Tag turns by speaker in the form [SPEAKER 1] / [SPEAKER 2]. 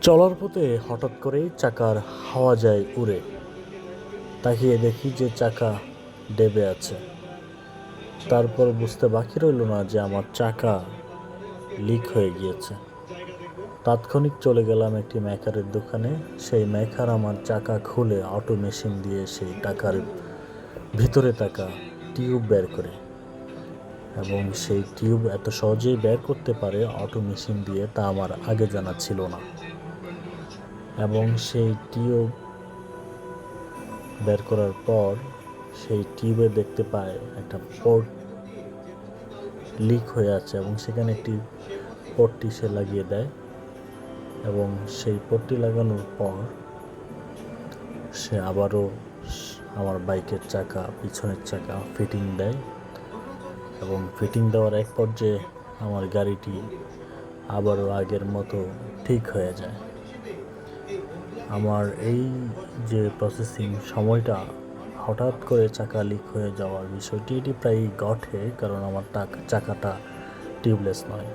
[SPEAKER 1] চলার পথে হঠাৎ করেই চাকার হাওয়া যায় উড়ে। তাকিয়ে দেখি যে চাকা ডেবে আছে। তারপর বুঝতে বাকি রইল না যে আমার চাকা লিক হয়ে গিয়েছে। তাৎক্ষণিক চলে গেলাম একটি মেকারের দোকানে। সেই মেকার আমার চাকা খুলে অটো মেশিন দিয়ে সেই টাকার ভিতরে থাকা টিউব বের করে, এবং সেই টিউব এত সহজেই বের করতে পারে অটো মেশিন দিয়ে তা আমার আগে জানা ছিল না। এবং সেই টিউব বের করার পর সেই টিউবে দেখতে পায় একটা পোর্ট লিক হয়ে আছে, এবং সেখানে একটি পট্টি সে লাগিয়ে দেয়। এবং সেই পট্টি লাগানোর পর সে আবারও আমার বাইকের চাকা, পিছনের চাকা ফিটিং দেয়, এবং ফিটিং দেওয়ার এক পর্যায়ে আমার গাড়িটি আবারও আগের মতো ঠিক হয়ে যায়। আমার এই যে প্রসেসিং সময়টা, হঠাৎ করে চাকা লিক হয়ে যাওয়ার বিষয়টি, এটি প্রায়ই ঘটে, কারণ আমার চাকাটা টিউবলেস নয়।